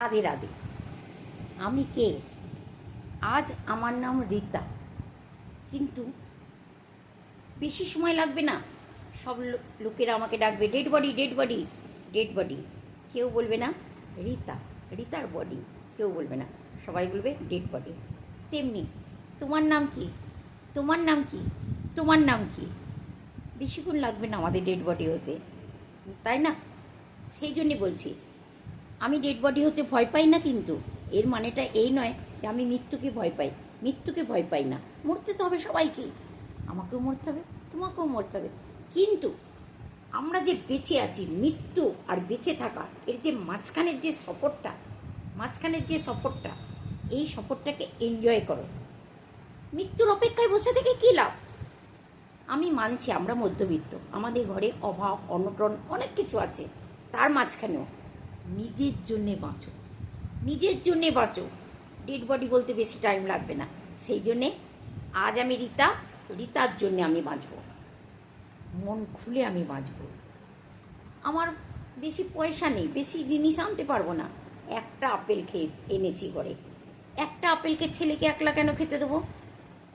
রাধে রাধে। আমি কে? আজ আমার নাম রীতা, কিন্তু বেশি সময় লাগবে না। সব লোকেরা আমাকে ডাকবে dead body, dead body, dead body. কেউ বলবে না রীতা, রীতার বডি, কেউ বলবে না, সবাই বলবে ডেড বডি। তেমনি তোমার নাম কি? তোমার নাম কি? তোমার নাম কি? বেশিক্ষণ লাগবে না আমাদের ডেড বডি হতে, তাই না? সেই জন্যে বলছি, আমি ডেড বডি হতে ভয় পাই না, কিন্তু এর মানেটা এই নয় যে আমি মৃত্যুকে ভয় পাই। মৃত্যুকে ভয় পাই না, মরতে তো হবে সবাইকেই, আমাকেও মরতে হবে, তোমাকেও মরতে হবে। কিন্তু আমরা যে বেঁচে আছি, মৃত্যু আর বেঁচে থাকা, এর যে মাঝখানের যে সফরটা, এই সফরটাকে এনজয় করো। মৃত্যুর অপেক্ষায় বসে থেকে কী লাভ? আমি মানছি আমরা মধ্যবিত্ত, আমাদের ঘরে অভাব অনটন অনেক কিছু আছে, তার মাঝখানেও নিজের জন্যে বাঁচো, নিজের জন্যে বাঁচো। ডেড বডি বলতে বেশি টাইম লাগবে না। সেই জন্যে আজ আমি রীতা, রীতার জন্যে আমি বাঁচব, মন খুলে আমি বাঁচব। আমার বেশি পয়সা নেই, বেশি জিনিস আনতে পারবো না। একটা আপেল খেয়ে এনেছি ঘরে, একটা আপেলকে ছেলেকে একলা কেন খেতে দেবো?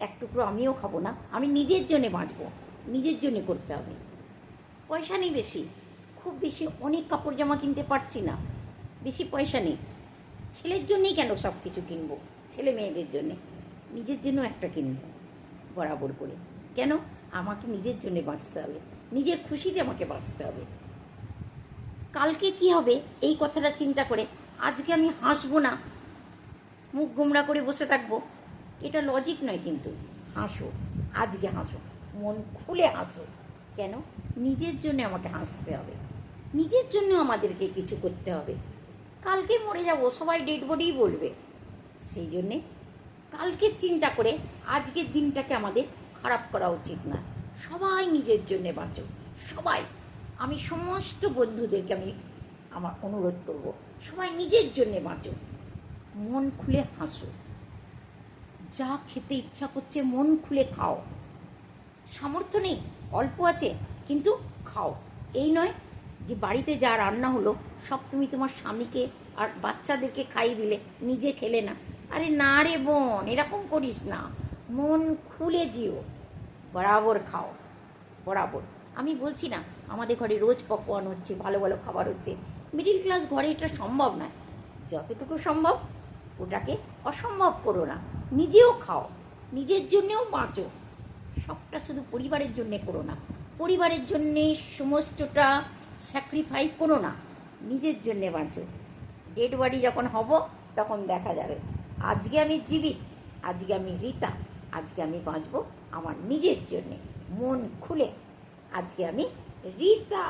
এক টুকরো আমিও খাবো না? আমি নিজের জন্যে বাঁচবো, নিজের জন্যে করতে হবে। পয়সা নেই বেশি, খুব বেশি অনেক কাপড় জামা কিনতে পারছি না, বেশি পয়সা নেই। ছেলের জন্যেই কেন সব কিছু কিনবো? ছেলে মেয়েদের জন্যে, নিজের জন্য একটা কিনবো বরাবর করে। কেন? আমাকে নিজের জন্যে বাঁচতে হবে, নিজের খুশিতে আমাকে বাঁচতে হবে। কালকে কি হবে এই কথাটা চিন্তা করে আজকে আমি হাসবো না, মুখ গোমড়া করে বসে থাকবো, এটা লজিক নয়। কিন্তু হাসো, আজকে হাসো, মন খুলে হাসো। কেন? নিজের জন্য আমাকে হাসতে হবে, নিজের জন্য আমাদেরকে কিছু করতে হবে। কালকে মরে যাব, সবাই ডেড বডিই বলবে। সেই জন্যে কালকে চিন্তা করে আজকের দিনটাকে আমাদের খারাপ করা উচিত না। সবাই নিজের জন্যে বাঁচো, সবাই। আমি সমস্ত বন্ধুদেরকে আমি আমার অনুরোধ করব, সবাই নিজের জন্যে বাঁচো, মন খুলে হাসো। যা খেতে ইচ্ছা করছে মন খুলে খাও। সামর্থ্য নেই, অল্প আছে, কিন্তু খাও। এই নয় যে বাড়িতে যা রান্না হলো সব তুমি তোমার স্বামীকে আর বাচ্চাদেরকে খাইয়ে দিলে, নিজে খেলে না। আরে না রে বোন, এরকম করিস না। মন খুলে যেও, বরাবর খাও, বরাবর। আমি বলছি না আমাদের ঘরে রোজ পকওয়ান হচ্ছে, ভালো ভালো খাবার হচ্ছে, মিডিল ক্লাস ঘরে এটা সম্ভব নয়। যতটুকু সম্ভব ওটাকে অসম্ভব করো না, নিজেও খাও, নিজের জন্যেও বাঁচো। সবটা শুধু পরিবারের জন্যে করো না, পরিবারের জন্যে সমস্তটা স্যাক্রিফাই করো না, নিজের জন্যে বাঁচো। ডেড বডি যখন হব তখন দেখা যাবে। আজকে আমি জীবিত, আজকে আমি রীতা, আজকে আমি বাঁচবো আমার নিজের জন্যে, মন খুলে। আজকে আমি রীতা।